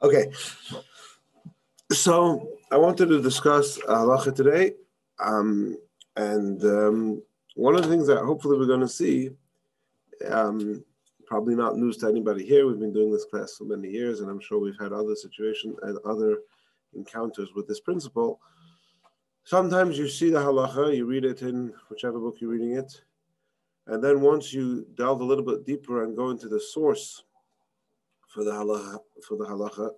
Okay, so I wanted to discuss halacha today, and one of the things that hopefully we're going to see, probably not news to anybody here. We've been doing this class for many years, and I'm sure we've had other situations and other encounters with this principle. Sometimes you see the halacha, you read it in whichever book you're reading it, and then once you delve a little bit deeper and go into the source for the halacha,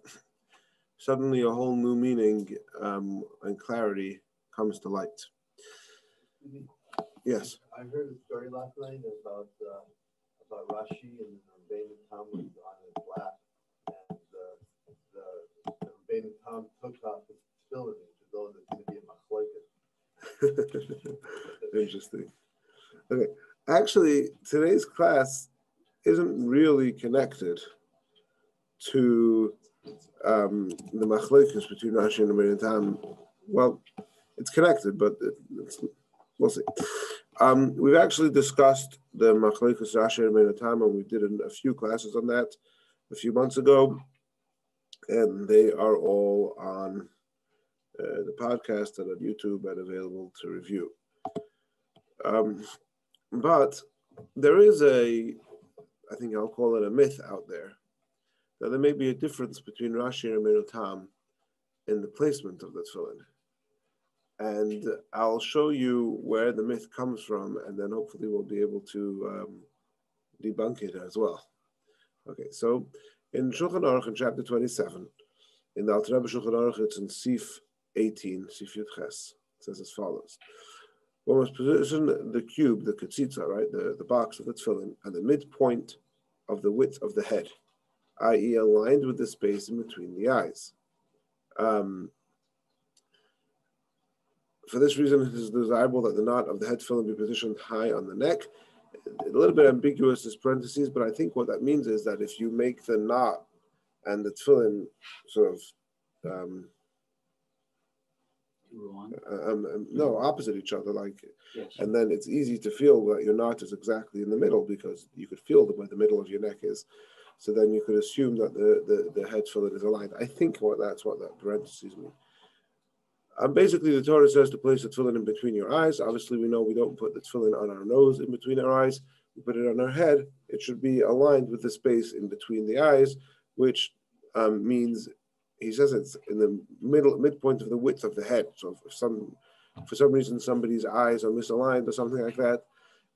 suddenly a whole new meaning and clarity comes to light. Yes. I heard a story last night about Rashi and Rabeinu Tam was on his lap, and the Rabeinu Tam took off his tefilin to know there's going to be a machlokes. Interesting. Okay. Actually, today's class isn't really connected to the machlokes between Rashi and Rabeinu Tam. Well, it's connected, but we'll see. We've actually discussed the machlokes Rashi and Rabeinu Tam, and we did a few classes on that a few months ago, and they are all on the podcast and on YouTube and available to review. But there is I think I'll call it a myth out there, that there may be a difference between Rashi and Rabeinu Tam in the placement of the tefillin. And I'll show you where the myth comes from, and then hopefully we'll be able to debunk it as well. Okay, so in Shulchan Aruch in chapter 27, in the Alter Rebbe Shulchan Aruch, it's in Sif 18, Sif Yud Ches. It says as follows. One must position the cube, the ketzitza, right, the box of the tefillin, at the midpoint of the width of the head, i.e. aligned with the space in between the eyes. For this reason, it is desirable that the knot of the head tefillin be positioned high on the neck. A little bit ambiguous as parentheses, but I think what that means is that if you make the knot and the tefillin sort of opposite each other, like, yes. And then it's easy to feel that your knot is exactly in the middle, because you could feel where the middle of your neck is. So then you could assume that the head tefillin is aligned. I think that's what that parentheses mean. Basically, the Torah says to place the tefillin in between your eyes. Obviously, we know we don't put the tefillin on our nose in between our eyes. We put it on our head. It should be aligned with the space in between the eyes, which means, he says, it's in the midpoint of the width of the head. So if for some reason somebody's eyes are misaligned or something like that,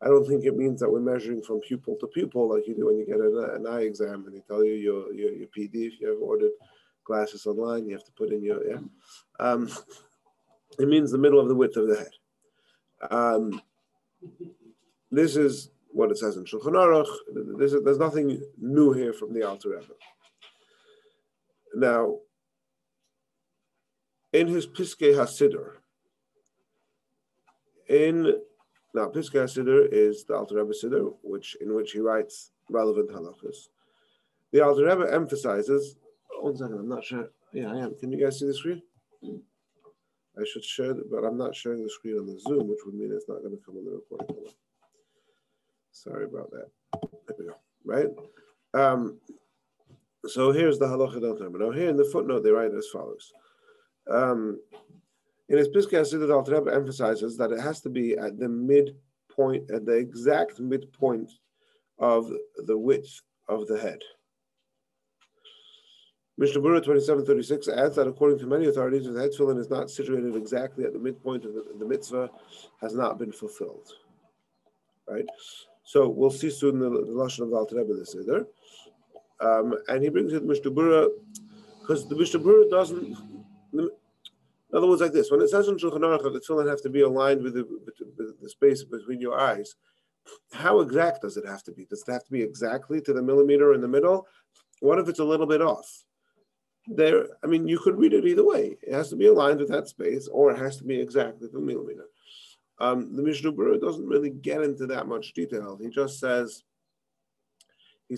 I don't think it means that we're measuring from pupil to pupil like you do when you get an eye exam and they tell you your PD. If you have ordered glasses online, you have to put in your it means the middle of the width of the head. This is what it says in Shulchan Aruch. There's nothing new here from the Alter Rebbe. Now, in his Piskei HaSiddur, Piskei HaSiddur is the Alter Rebbe Siddur, in which he writes relevant halachas. The Alter Rebbe emphasizes. One second, I'm not sure. Yeah, I am. Can you guys see the screen? I should share it, but I'm not sharing the screen on the Zoom, which would mean it's not going to come on the recording. Sorry about that. There we go. Right? So here's the halacha del Torah. Now here in the footnote, they write as follows. In his Piskei HaSiddur, the Alter Rebbe emphasizes that it has to be at the midpoint, at the exact midpoint of the width of the head. Mishnah Berurah 27:36 adds that according to many authorities, if the head tefillin is not situated exactly at the midpoint of the mitzvah, has not been fulfilled. Right? So we'll see soon the lashon of the Alter Rebbe this either. And he brings it Mishnah Berurah, because the Mishnah Berurah doesn't. In other words, like this: when it says in Shulchan Aruch that the tefillin have to be aligned with the space between your eyes, how exact does it have to be? Does it have to be exactly to the millimeter in the middle? What if it's a little bit off? You could read it either way. It has to be aligned with that space, or it has to be exactly the millimeter. The Mishnah Berurah doesn't really get into that much detail. He just says, I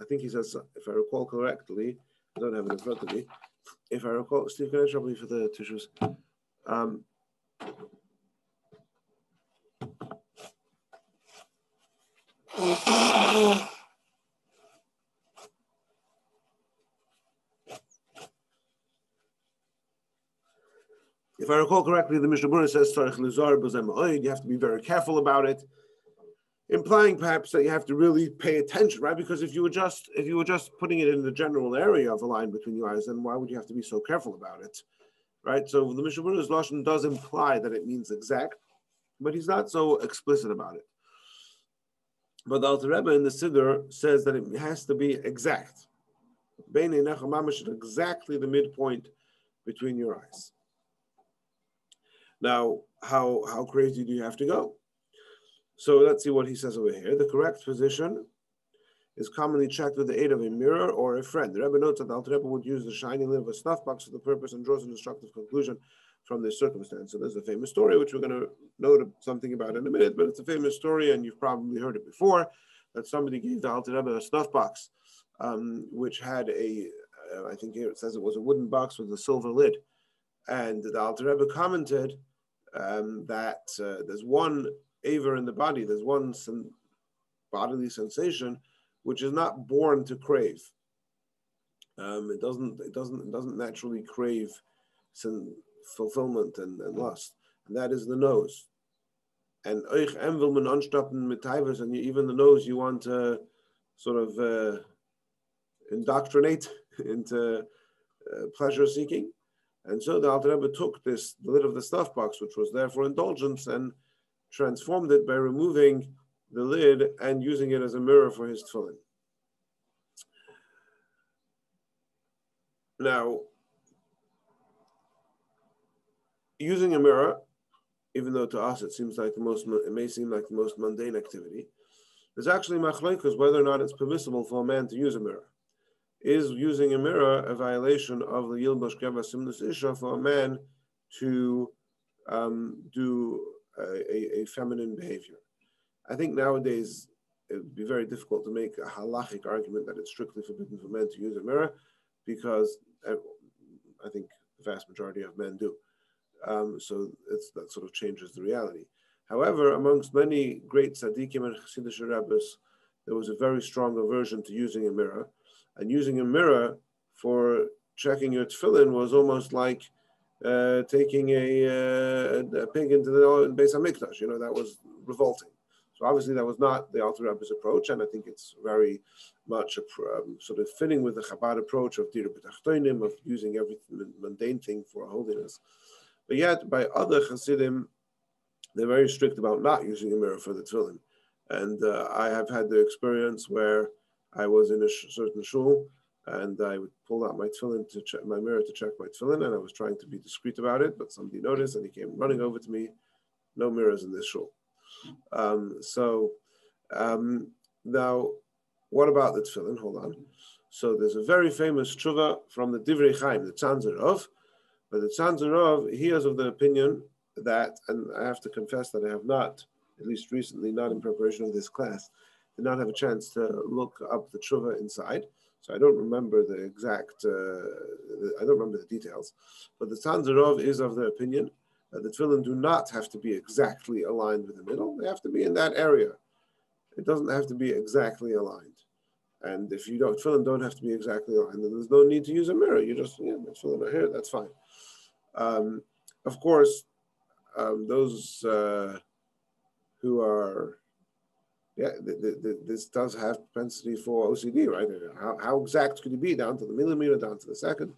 think he says, if I recall correctly, I don't have it in front of me. If I recall, Steve, can I trouble you for the tissues? I recall correctly, the Mishnah Berurah says you have to be very careful about it, implying perhaps that you have to really pay attention, right? Because if you were just putting it in the general area of a line between your eyes, then why would you have to be so careful about it, right? So the Mishnah Berurah's lashon does imply that it means exact, but he's not so explicit about it. But the Alter Rebbe in the Siddur says that it has to be exact, exactly the midpoint between your eyes. Now, how crazy do you have to go? So let's see what he says over here. The correct position is commonly checked with the aid of a mirror or a friend. The Rebbe notes that the Alter Rebbe would use the shining lid of a snuff box for the purpose and draws an instructive conclusion from this circumstance. So there's a famous story, which we're going to note something about in a minute, but it's a famous story, and you've probably heard it before, that somebody gave the Alter Rebbe a snuff box, which had I think here it says it was a wooden box with a silver lid. And the Alter Rebbe commented that there's one aver in the body, there's one bodily sensation which is not born to crave. It doesn't naturally crave some fulfillment and lust, and that is the nose. And even the nose you want to sort of indoctrinate into pleasure seeking. And so the Alter Rebbe took the lid of the snuff box, which was there for indulgence, and transformed it by removing the lid and using it as a mirror for his tefillin. Now, using a mirror, even though to us it may seem like the most mundane activity, there's actually machlokes whether or not it's permissible for a man to use a mirror. Is using a mirror a violation of the Yilbosh Geva Simnus Isha for a man to do a feminine behavior? I think nowadays it would be very difficult to make a halachic argument that it's strictly forbidden for men to use a mirror, because I think the vast majority of men do. So that sort of changes the reality. However, amongst many great tzaddikim and chassidish rabbis, there was a very strong aversion to using a mirror. And using a mirror for checking your tefillin was almost like taking a pig into the Beis HaMikdash. That was revolting. So obviously that was not the Alter Rebbe's approach, and I think it's very much sort of fitting with the Chabad approach of Dira B'Tachtonim, of using every mundane thing for holiness. But yet, by other Chassidim, they're very strict about not using a mirror for the tefillin. And I have had the experience where I was in a certain shul, and I would pull out my tefillin to check my mirror to check my tefillin, and I was trying to be discreet about it, but somebody noticed, and he came running over to me. No mirrors in this shul. Now, what about the tefillin? Hold on. So there's a very famous tshuva from the Divrei Chaim, the Tzanzer Rov. But the Tzanzer Rov, he is of the opinion that, and I have to confess that I have not, at least recently, not in preparation of this class, did not have a chance to look up the tshuva inside. So I don't remember the exact, I don't remember the details. But the Tzanzer Rov is of the opinion that the tefillin do not have to be exactly aligned with the middle. They have to be in that area. It doesn't have to be exactly aligned. And if tefillin don't have to be exactly aligned, then there's no need to use a mirror. You just, the tefillin are here, that's fine. Of course, those who are, this does have propensity for OCD, right? How exact could it be, down to the millimeter, down to the second?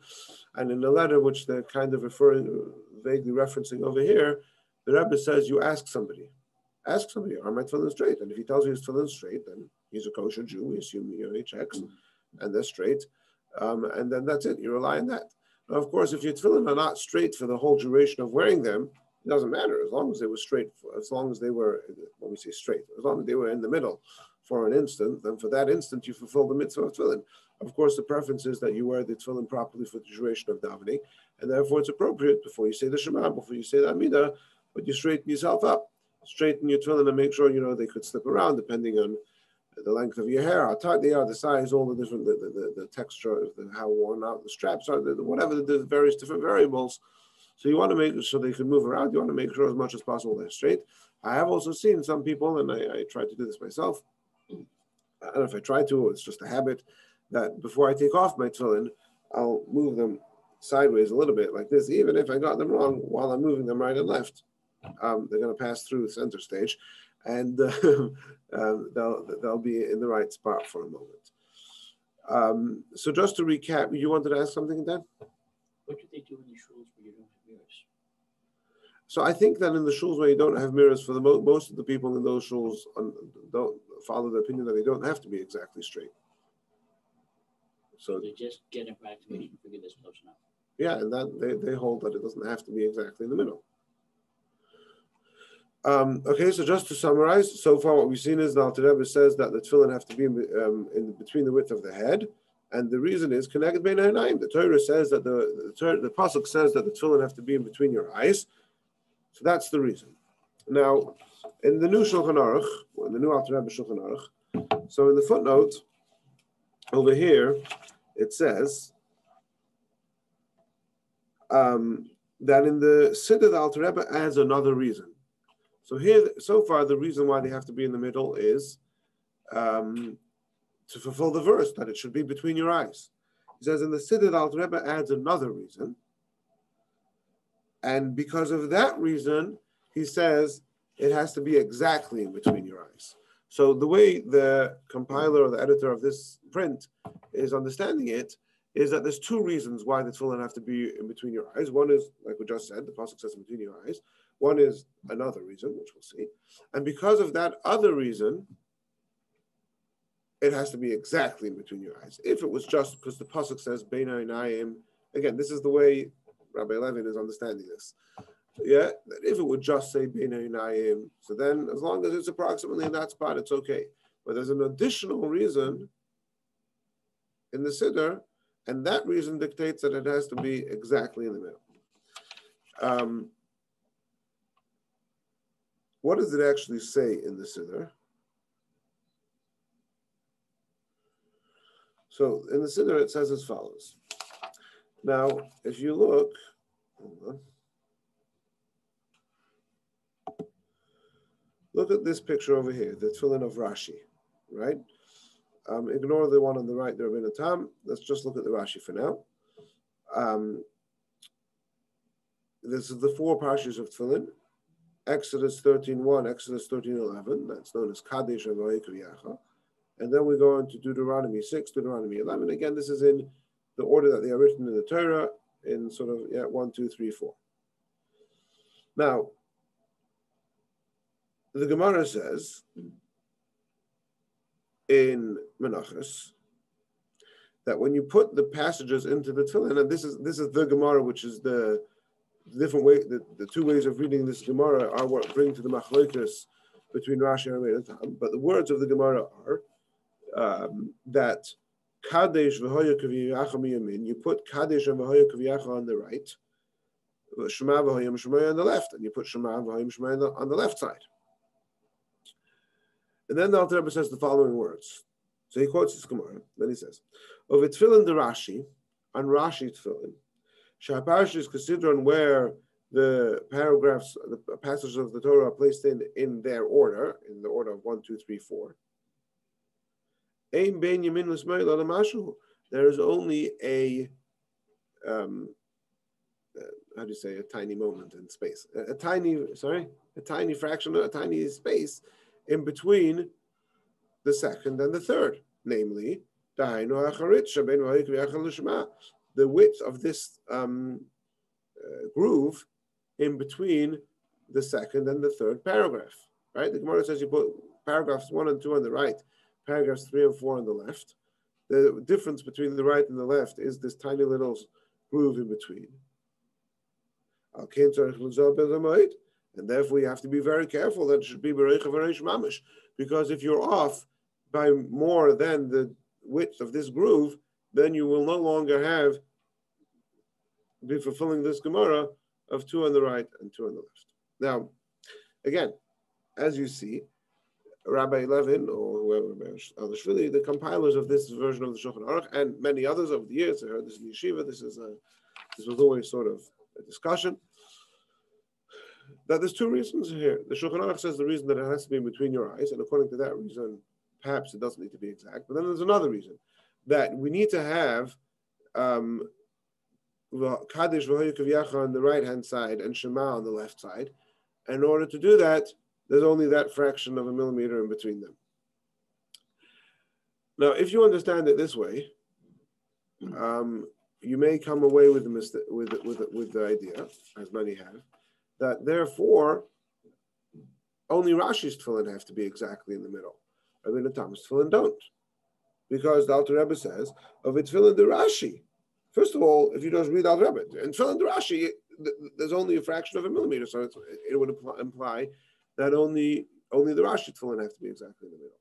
And in the letter, which they're kind of vaguely referencing over here, the Rebbe says you ask somebody, are my tefillin straight? And if he tells you his tefillin straight, then he's a kosher Jew. We assume he checks, and they're straight. And then that's it. You rely on that. Now, of course, if your tefillin are not straight for the whole duration of wearing them, it doesn't matter. As long as they were straight, as long as they were, when we say straight, as long as they were in the middle for an instant, then for that instant you fulfill the mitzvah of tefillin. Of course, the preference is that you wear the tefillin properly for the duration of davening, and therefore it's appropriate before you say the Shema, before you say the Amidah, but you straighten yourself up. Straighten your tefillin and make sure, they could slip around depending on the length of your hair, how tight they are, the size, all the different, the texture, how worn out the straps are, whatever the various different variables. So you want to make so they can move around. You want to make sure as much as possible they're straight. I have also seen some people, and I try to do this myself. I don't know if I try to, or it's just a habit, that before I take off my tefillin, I'll move them sideways a little bit like this, even if I got them wrong while I'm moving them right and left, they're going to pass through the center stage, and they'll be in the right spot for a moment. So just to recap, you wanted to ask something, Dan? What do they do in the shuls where you don't have mirrors? So I think that in the shuls where you don't have mirrors, for the most of the people in those shuls don't follow the opinion that they don't have to be exactly straight. So they just get an approximation and figure this close enough. Yeah, and that they hold that it doesn't have to be exactly in the middle. Okay, so just to summarize, so far what we've seen is the Alter Rebbe says that the tefillin have to be in between the width of the head, and the reason is connected bein ha'einayim. The Torah says that the pasuk says that the tefillin have to be in between your eyes, so that's the reason. Now, in the new Shulchan Aruch, in the new Alter Rebbe Shulchan Aruch, so in the footnote over here, it says that in the Siddur, the Alter Rebbe adds another reason. So here, so far, the reason why they have to be in the middle is to fulfill the verse that it should be between your eyes. He says in the Siddur, the Alter Rebbe adds another reason, and because of that reason, he says it has to be exactly in between your eyes. So the way the compiler or the editor of this print is understanding it is that there's two reasons why the tefillin have to be in between your eyes. One is, like we just said, the pasuk says in between your eyes. One is another reason, which we'll see. And because of that other reason, it has to be exactly in between your eyes. If it was just because the pasuk says bein ha'einayim, again, this is the way Rabbi Levin is understanding this. Yeah, if it would just say bein ha'einayim, so then as long as it's approximately in that spot, it's okay. But there's an additional reason in the Siddur, and that reason dictates that it has to be exactly in the middle. What does it actually say in the Siddur? So in the Siddur, it says as follows. Now, if you look, look at this picture over here, the tefillin of Rashi, right? Ignore the one on the right, the Rabeinu Tam. Let's just look at the Rashi for now. This is the four parshas of tefillin. Exodus 13:1, Exodus 13:11. That's known as Kadesh Avoy Kriyacha. And then we go into Deuteronomy 6, Deuteronomy 11. Again, this is in the order that they are written in the Torah, in sort of 1, 2, 3, 4. Now, the Gemara says in Menachos that when you put the passages into the tefillin, and this is the Gemara, which is the different way, the two ways of reading this Gemara are what bring to the machlokas between Rashi Rabeinu Tam. But the words of the Gemara are that Kadesh v'hoya k'viyacha miyamin, you put Kadesh and v'hoya k'viyacha on the right, Shema v'hoya m'shemaya on the left, and you put Shema v'hoya m'shemaya on the left side. And then the Alter Rebbe says the following words. So he quotes this Gemara. Then he says, "Of tefillin the Rashi, on Rashi tefillin, Shaparsh is considered where the paragraphs, the passages of the Torah are placed in their order, in the order of 1, 2, 3, 4. There is only a how do you say, a tiny moment in space, a tiny fraction, a tiny space in between the second and the third, namely the width of this groove in between the second and the third paragraph. Right? The Gemara says you put paragraphs 1 and 2 on the right, paragraphs 3 and 4 on the left. The difference between the right and the left is this tiny little groove in between. And therefore you have to be very careful that it should be Bereicha V'Reish Mamish, because if you're off by more than the width of this groove, then you will no longer be fulfilling this Gemara of 2 on the right and 2 on the left. Now, again, as you see, Rabbi Levin or whoever, the compilers of this version of the Shulchan Aruch and many others over the years, I heard this in Yeshiva, this was always sort of a discussion, that there's two reasons here. The Shulchan Aruch says the reason that it has to be in between your eyes, and according to that reason, perhaps it doesn't need to be exact, but then there's another reason, that we need to have Kaddish v'hoyu kavyacha on the right hand side and Shema on the left side. And in order to do that, there's only that fraction of a millimeter in between them. Now, if you understand it this way, you may come away with the idea, as many have, that therefore only Rashi's tefillin have to be exactly in the middle. Rabeinu Tam's tefillin don't, because the Alter Rebbe says of its tefillin the Rashi. First of all, if you just read Alter Rebbe and tefillin the Rashi, there's only a fraction of a millimeter, so it would imply that only the Rashi tefillin have to be exactly in the middle.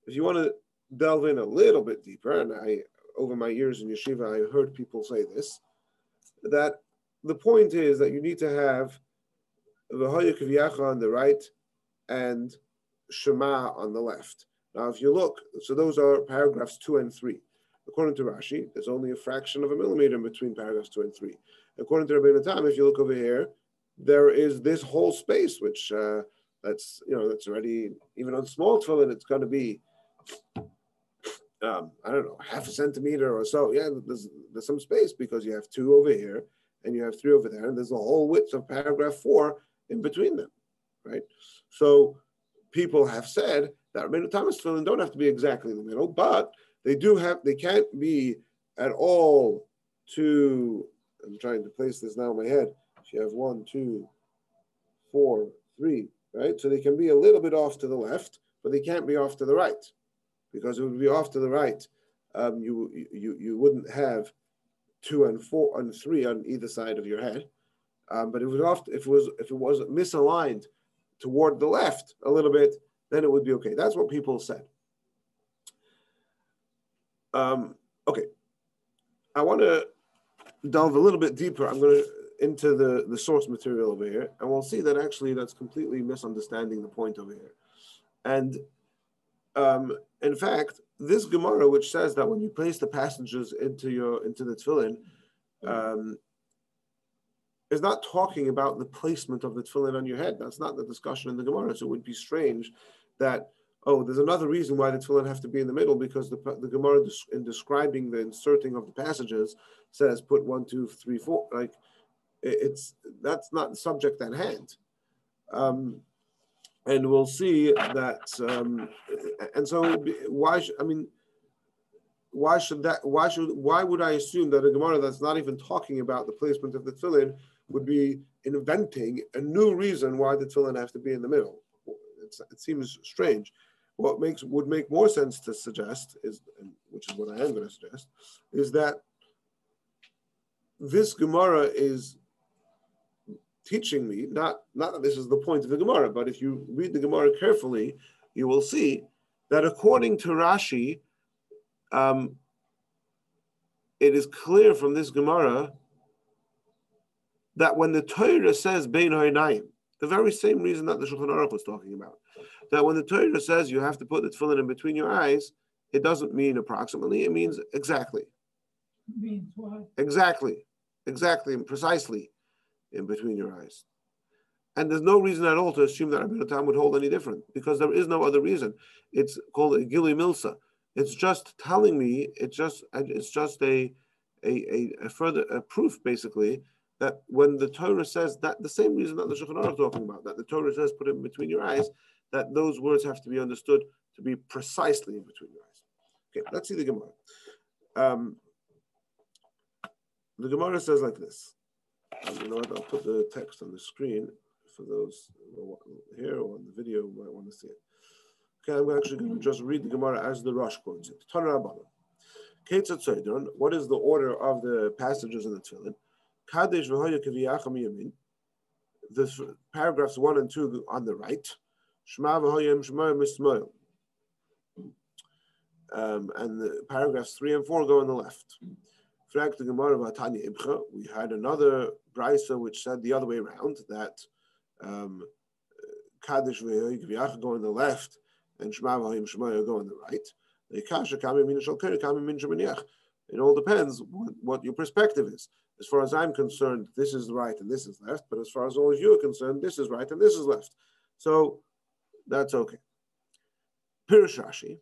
If you want to delve in a little bit deeper, and over my years in yeshiva, I heard people say this, that the point is that you need to have v'hoyu kavyacha on the right and Shema on the left. Now, if you look, so those are paragraphs 2 and 3. According to Rashi, there's only a fraction of a millimeter in between paragraphs 2 and 3. According to Rabeinu Tam, if you look over here, there is this whole space, which that's already, even on small tefillin, it's going to be I don't know, half a centimeter or so. Yeah, there's some space because you have 2 over here and you have 3 over there, and there's a whole width of paragraph 4 in between them, right? So people have said that Rabeinu Tam's tefillin don't have to be exactly in the middle, but they can't be at all too. I'm trying to place this now in my head. If you have 1, 2, 4, 3, right? So they can be a little bit off to the left, but they can't be off to the right. Because it would be off to the right, you wouldn't have 2 and 4 and 3 on either side of your head. But if it was misaligned toward the left a little bit, then it would be okay. That's what people said. Okay, I want to delve a little bit deeper. I'm going into the source material over here, and we'll see that actually that's completely misunderstanding the point over here. And in fact, this Gemara, which says that when you place the passages into the tefillin, is not talking about the placement of the tefillin on your head. That's not the discussion in the Gemara. So it would be strange that, there's another reason why the tefillin have to be in the middle, because the Gemara, in describing the inserting of the passages, says put 1, 2, 3, 4. Like that's not the subject at hand. And we'll see that, and so why would I assume that a Gemara that's not even talking about the placement of the tefillin would be inventing a new reason why the tefillin have to be in the middle? It seems strange. What would make more sense to suggest is, which is what I am going to suggest, is that this Gemara is teaching me, not that this is the point of the Gemara, but if you read the Gemara carefully, you will see that according to Rashi, it is clear from this Gemara that when the Torah says Bein Ha'inayim, the very same reason that the Shulchan Aruch was talking about, that when the Torah says you have to put the tefillin in between your eyes, it doesn't mean approximately, it means exactly. It means what? Exactly, and precisely in between your eyes. And there's no reason at all to assume that Rabeinu Tam would hold any different, because there is no other reason. It's called a Gili Milsa. It's just telling me, it's just a further proof, basically, that when the Torah says that, the same reason that the Shulchan Aruch is talking about, that the Torah says put it in between your eyes, that those words have to be understood to be precisely in between your eyes. Okay, let's see the Gemara. The Gemara says like this. You know what? I'll put the text on the screen for those here or on the video who might want to see it. Okay, I'm actually going to just read the Gemara as the Rosh quotes it. Tana Rabbanan. Ketzat Soidon. What is the order of the passages in the tefillin? Kadesh v'hoya kaviyacham yamin. The paragraphs 1 and 2 on the right. Shema v'hoya shema mismoil. And the paragraphs 3 and 4 go on the left. The Gemara Vatanya Ibcha, we had another brisa which said the other way around, that Kaddish v'Yach go on the left and Shema v'Hayim Shema go on the right. It all depends what your perspective is. As far as I'm concerned, this is right and this is left, but as far as all of you are concerned, this is right and this is left. So that's okay. Pirush Rashi,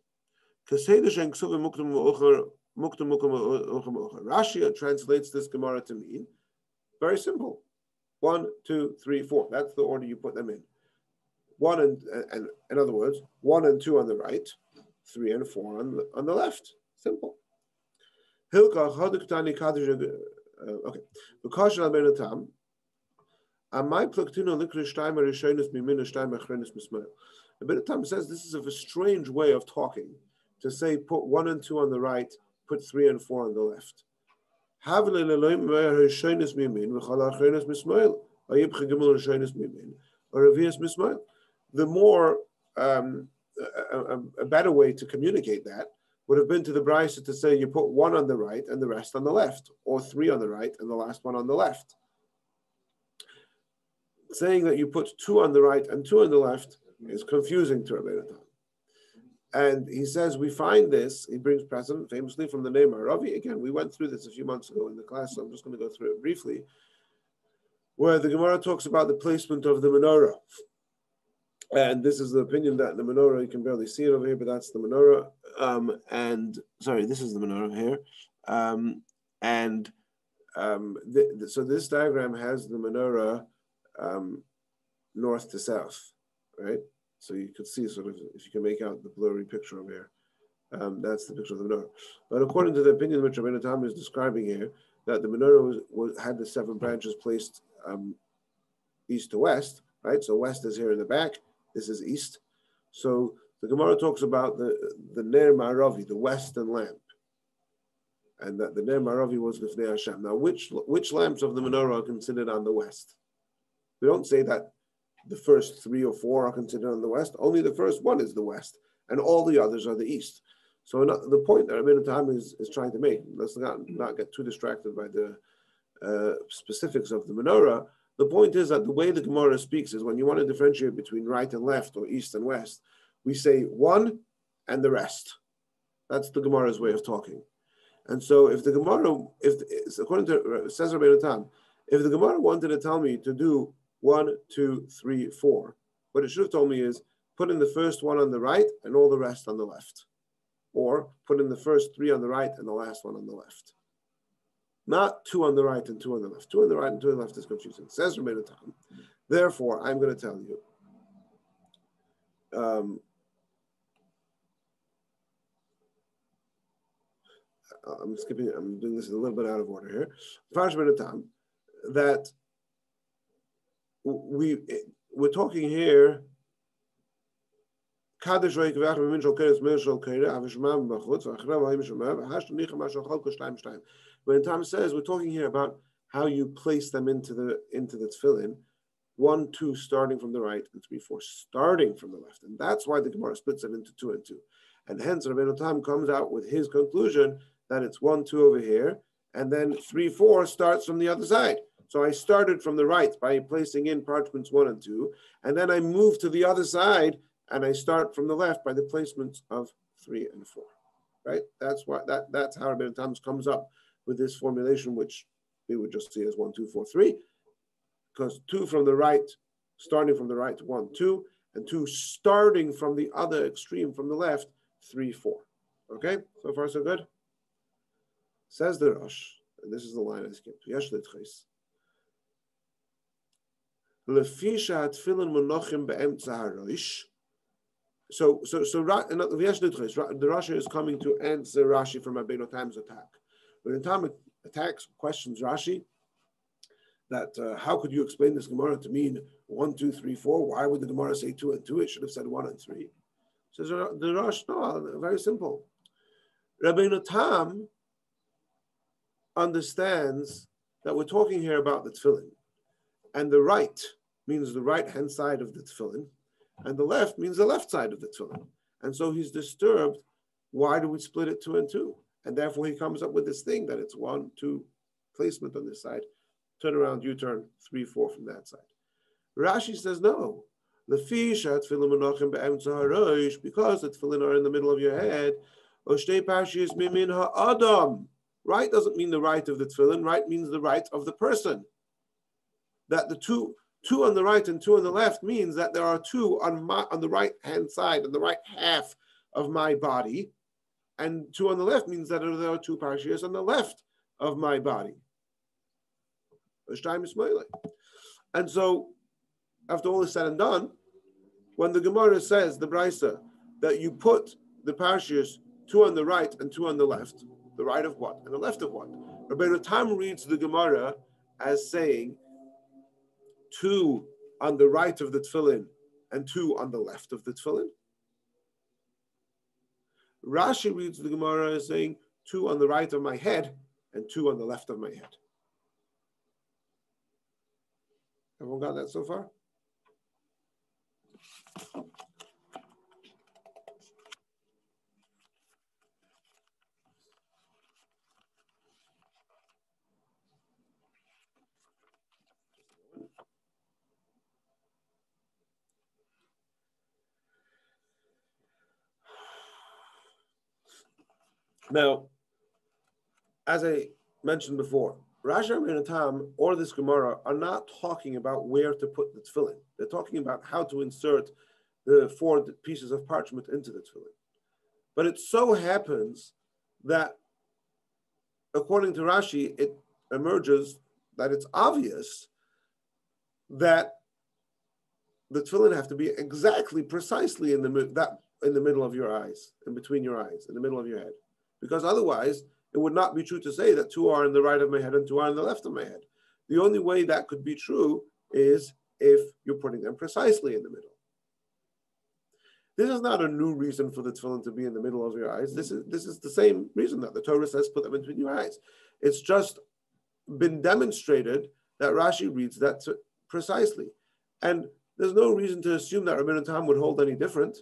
Rashi translates this Gemara to mean very simple: 1, 2, 3, 4. That's the order you put them in. 1 and in other words, 1 and 2 on the right, 3 and 4 on the left. Simple. Okay. Rashi Rabeinu Tam. Rabeinu Tam says this is a strange way of talking, to say put 1 and 2 on the right, put 3 and 4 on the left. The more a better way to communicate that would have been to the Brisa to say you put 1 on the right and the rest on the left, or 3 on the right and the last one on the left. Saying that you put 2 on the right and 2 on the left is confusing to Rabeinu Tam. And he says we find this, he brings precedent famously from the name Ravi. Again, we went through this a few months ago in the class, so I'm just going to go through it briefly, where the Gemara talks about the placement of the menorah. And this is the opinion that the menorah, you can barely see it over here, but that's the menorah. This is the menorah here. So this diagram has the menorah north to south, right? So you could see sort of, if you can make out the blurry picture over here, that's the picture of the menorah. But according to the opinion which Rabeinu Tam is describing here, that the menorah had the 7 branches placed east to west, right? So west is here in the back, this is east. So the Gemara talks about the Ner Ma'aravi, the western lamp, and that the Ner Ma'aravi was Lifnei Hashem. Now, which lamps of the menorah are considered on the west? We don't say that the first 3 or 4 are considered on the west. Only the first one is the west, and all the others are the east. So the point that Rabeinu Tam is trying to make, let's not get too distracted by the specifics of the menorah. The point is that the way the Gemara speaks is when you want to differentiate between right and left or east and west, we say 1 and the rest. That's the Gemara's way of talking. And so if the Gemara, according to, says Rabeinu Tam, if the Gemara wanted to tell me to do 1, 2, 3, 4, what it should have told me is put in the first 1 on the right and all the rest on the left. Or put in the first 3 on the right and the last 1 on the left. Not 2 on the right and 2 on the left. 2 on the right and 2 on the left is confusing. Says Rabeinu Tam. Therefore, I'm going to tell you. I'm doing this a little bit out of order here. Rashi Rabeinu Tam, that we're talking here. When Tom says we're talking here about how you place them into the tefillin, 1, 2 starting from the right and 3, 4 starting from the left, and that's why the Gemara splits it into 2 and 2, and hence Rabeinu Tam comes out with his conclusion that it's 1, 2 over here, and then 3, 4 starts from the other side. So I started from the right by placing in parchments 1 and 2, and then I move to the other side and I start from the left by the placement of 3 and 4. Right? That's how Rabeinu Tam comes up with this formulation, which we would just see as 1, 2, 4, 3, because 2 from the right, starting from the right, 1, 2, and 2 starting from the other extreme from the left, 3, 4. Okay, so far so good. Says the Rosh, and this is the line I skipped. Yesh litchis. Lefisha tefilin monochim be'emtza harosh. So the Rashi is coming to answer Rashi from Rabeinu Tam's attack. When Tam attacks, questions Rashi, that how could you explain this Gemara to mean 1, 2, 3, 4? Why would the Gemara say 2 and 2? It should have said 1 and 3. Says the Rashi, no, very simple. Rabeinu Tam understands that we're talking here about the tefillin, and the right means the right-hand side of the tefillin, and the left means the left side of the tefillin. And so he's disturbed. Why do we split it 2 and 2? And therefore he comes up with this thing that it's 1, 2 placement on this side, turn around, U-turn, 3, 4 from that side. Rashi says no. Because the tefillin are in the middle of your head. Right doesn't mean the right of the tefillin. Right means the right of the person. That the two on the right and 2 on the left means that there are 2 on the right hand side, on the right half of my body, and 2 on the left means that there are 2 parashiyos on the left of my body. And so, after all is said and done, when the Gemara says, the Brisa, that you put the parashiyos 2 on the right and 2 on the left, the right of what and the left of what? Rabeinu Tam reads the Gemara as saying 2 on the right of the tefillin and 2 on the left of the tefillin. Rashi reads the Gemara as saying 2 on the right of my head and 2 on the left of my head. Everyone got that so far? Now, as I mentioned before, Rashi Rabeinu Tam or this Gemara are not talking about where to put the tefillin. They're talking about how to insert the 4 pieces of parchment into the tefillin. But it so happens that, according to Rashi, it emerges that it's obvious that the tefillin have to be exactly, precisely in the middle of your eyes, in between your eyes, in the middle of your head. Because otherwise, it would not be true to say that 2 are on the right of my head and 2 are on the left of my head. The only way that could be true is if you're putting them precisely in the middle. This is not a new reason for the tefillin to be in the middle of your eyes. This is the same reason that the Torah says put them in between your eyes. It's just been demonstrated that Rashi reads that precisely. And there's no reason to assume that Rabeinu Tam would hold any different.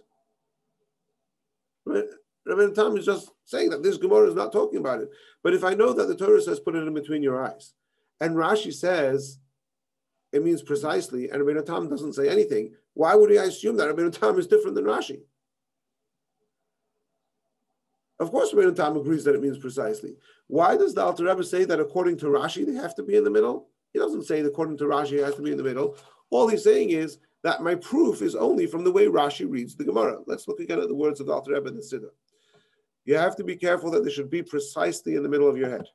Rabeinu Tam is just saying that this Gemara is not talking about it. But if I know that the Torah says put it in between your eyes, and Rashi says it means precisely, and Rabeinu Tam doesn't say anything, why would I assume that Rabeinu Tam is different than Rashi? Of course, Rabeinu Tam agrees that it means precisely. Why does the Alter Rebbe say that according to Rashi they have to be in the middle? He doesn't say that according to Rashi it has to be in the middle. All he's saying is that my proof is only from the way Rashi reads the Gemara. Let's look again at the words of the Alter Rebbe in the Siddur. You have to be careful that they should be precisely in the middle of your head.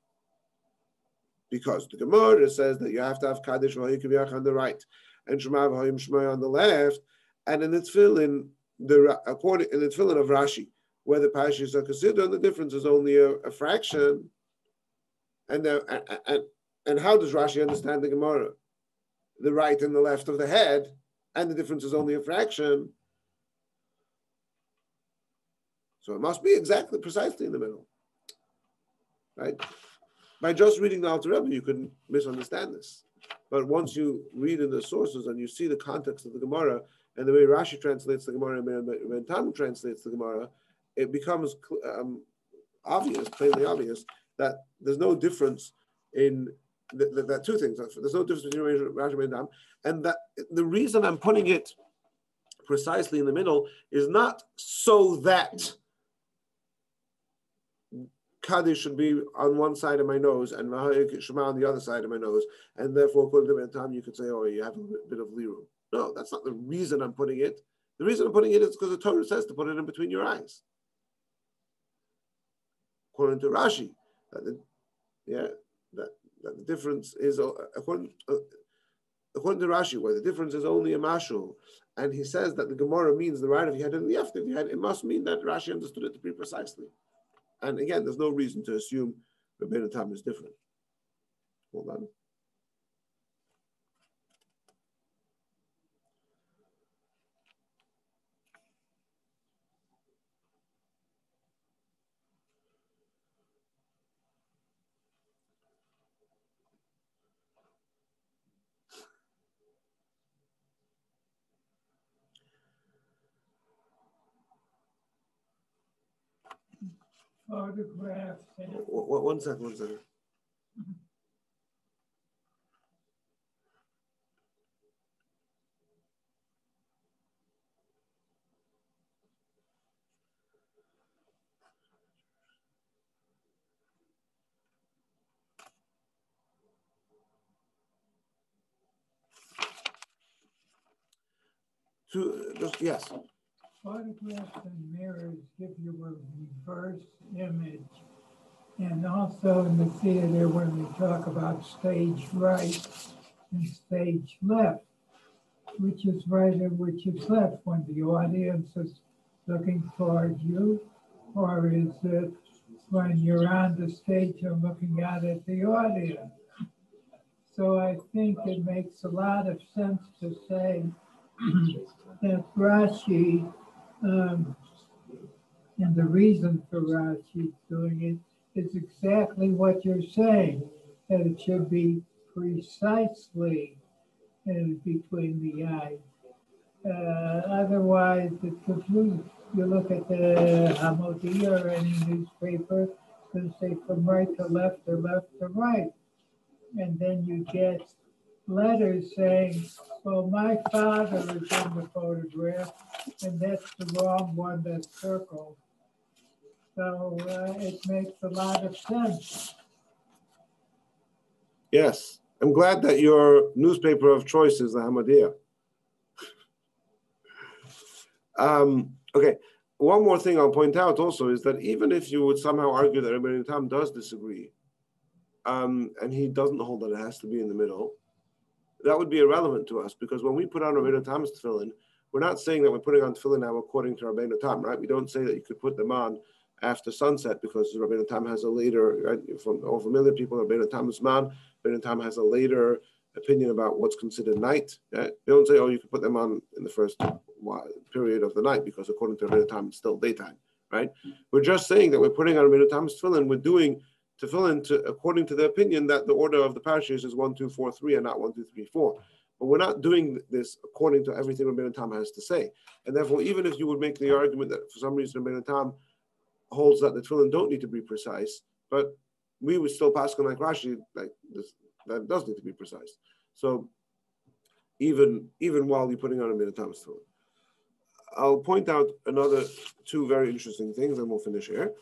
Because the Gemara says that you have to have Kaddish V'Hayim Kiviyach on the right and Shema V'Hayim Shema on the left. And in the tefillin, in the tefillin of Rashi, where the parashiyos are considered, the difference is only a fraction. And how does Rashi understand the Gemara? The right and the left of the head, and the difference is only a fraction. So it must be exactly, precisely in the middle, right? By just reading the Alter Rebbe, you can misunderstand this. But once you read in the sources and you see the context of the Gemara and the way Rashi translates the Gemara and Rabeinu Tam translates the Gemara, it becomes obvious, plainly obvious, that there's no difference in that 2 things. There's no difference between Rashi and Rabeinu Tam, and that the reason I'm putting it precisely in the middle is not so that Kaddish should be on one side of my nose and Shema on the other side of my nose, and therefore according to Rabeinu Tam you could say, oh, you have a bit of lirum. No, that's not the reason I'm putting it. The reason I'm putting it is because the Torah says to put it in between your eyes. According to Rashi, that the difference is according to Rashi, where the difference is only a mashul, and he says that the Gemara means the right of your head and the left of your head, it must mean that Rashi understood it to be precisely. And again, there's no reason to assume Rabeinu Tam is different. Hold on. Photographs. One second. Yes. photographs and mirrors give you a reverse image. And also in the theater, when we talk about stage right and stage left, which is right and which is left, when the audience is looking toward you, or is it when you're on the stage and looking out at the audience? So I think it makes a lot of sense to say that Rashi, and the reason for Rashi doing it is exactly what you're saying, that it should be precisely between the eyes. Otherwise, it's confusing. You look at the Hamodia or any newspaper, it'll say from right to left or left to right. And then you get letters saying, well, my father is in the photograph, and that's the wrong one that's circled. So it makes a lot of sense. Yes. I'm glad that your newspaper of choice is the Hamodia. Okay. One more thing I'll point out also is that even if you would somehow argue that Rabeinu Tam does disagree, and he doesn't hold that it has to be in the middle, that would be irrelevant to us, because when we put on Rabeinu Tam's tefillin, we're not saying that we're putting on tefillin now according to Rabeinu Tam, right? We don't say that you could put them on after sunset because Rabeinu Tam has a later, right? From all familiar people, Rabeinu Tam's man, Rabeinu Tam has a later opinion about what's considered night. Right? They don't say, oh, you can put them on in the first period of the night because according to Rabeinu Tam, it's still daytime, right? We're just saying that we're putting on Rabeinu Tam's tefillin, we're doing tefillin according to the opinion that the order of the parashas is 1, 2, 4, 3 and not 1, 2, 3, 4. But we're not doing this according to everything Rabeinu Tam has to say. And therefore, even if you would make the argument that for some reason Rabeinu Tam holds that the tefillin don't need to be precise, but we would still pass on like Rashi, like this, that does need to be precise. So even while you're putting on Rabeinu Tam's tefillin. I'll point out another two very interesting things, and we'll finish here.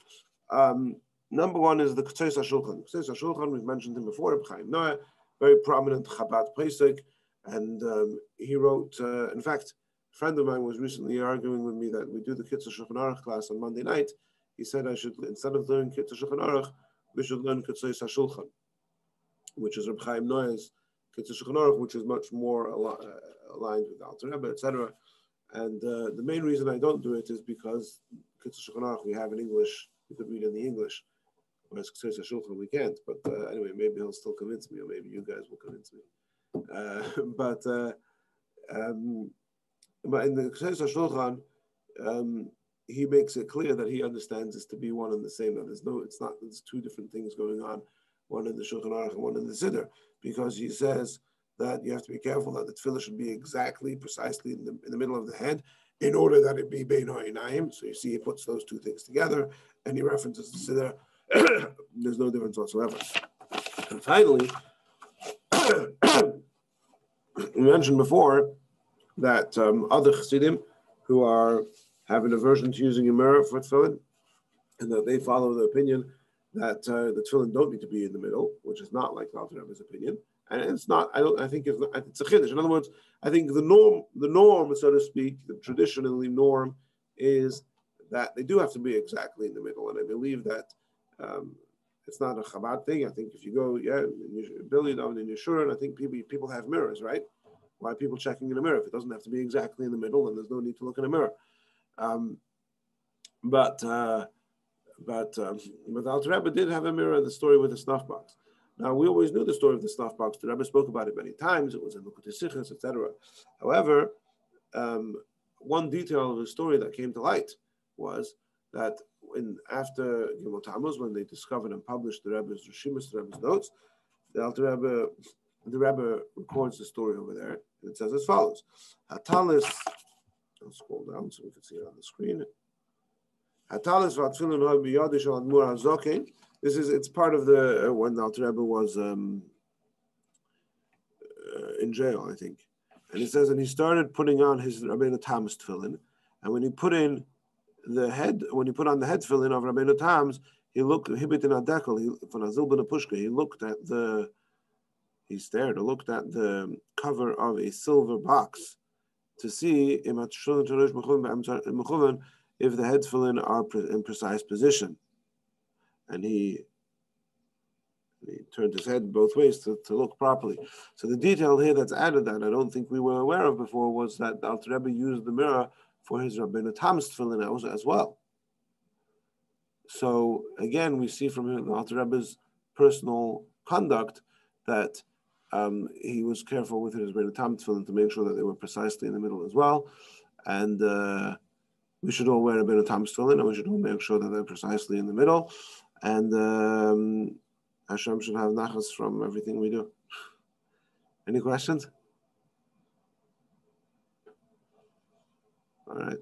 Number one is the Ktseis HaShulchan. Ktseis HaShulchan, we've mentioned him before, Reb Chaim Noah, very prominent Chabad Pesach, and he wrote, in fact, a friend of mine was recently arguing with me that we do the Kitzur Shulchan Aruch class on Monday night. He said I should, instead of learning Kitzur Shulchan Aruch, we should learn Ktseis HaShulchan, which is Reb Chaim Noah's Kitzur Shulchan Aruch, which is much more aligned with Alter Rebbe, etc. And the main reason I don't do it is because Kitzur Shulchan Aruch we have in English, we could read in the English, whereas Ktseis HaShulchan we can't. But anyway, maybe he'll still convince me, or maybe you guys will convince me. But in the Ktseis HaShulchan, he makes it clear that he understands this to be one and the same. That there's two different things going on, one in the Shulchan Aruch and one in the Siddur, because he says that you have to be careful that the tefillah should be precisely in the middle of the head, in order that it be bein ha'inayim. So you see, he puts those two things together, and he references the Siddur. There's no difference whatsoever. And finally, we mentioned before that other Chassidim who have an aversion to using a mirror for tefillin, and that they follow the opinion that the tefillin don't need to be in the middle, which is not like the Alter Rebbe's opinion. And it's not. I think it's a chiddush. In other words, I think the norm, so to speak, the traditionally norm is that they do have to be exactly in the middle. And I believe that it's not a Chabad thing. I think if you go, in Billion in Yeshua, and I think people have mirrors, right? Why are people checking in a mirror? If it doesn't have to be exactly in the middle, then there's no need to look in a mirror. But the Alter Rebbe did have a mirror in the story with the snuff box. Now, we always knew the story of the snuff box. The Rebbe spoke about it many times. It was in Lukutei Sichos, etc. However, one detail of the story that came to light was that after Gimel Tammuz, when they discovered and published the Rebbe's Rishimus, the Rebbe's notes, the Rebbe records the story over there, and it says as follows: Hatalis. I'll scroll down so we can see it on the screen. Hatalis v'atfilin ha'u b'yadish al admur hazokein. It's part of the when the Alter Rebbe was in jail, I think, and it says, and he started putting on his Rabeinu Tam's tefillin, and when he put on the head tefillin of Rabeinu Tam's, he looked hibitin adekel from Azil ben Pushka. He looked at the cover of a silver box to see if the head tefillin are in precise position. And he turned his head both ways to look properly. So the detail here that's added that I don't think we were aware of before was that the Alter Rebbe used the mirror for his Rabeinu Tam's tefillin as well. So again, we see from the Alter Rebbe's personal conduct that he was careful with his Rabeinu Tam tefillin to make sure that they were precisely in the middle as well. And we should all wear Rabeinu Tam tefillin, and we should all make sure that they're precisely in the middle. And Hashem should have nachas from everything we do. Any questions? All right.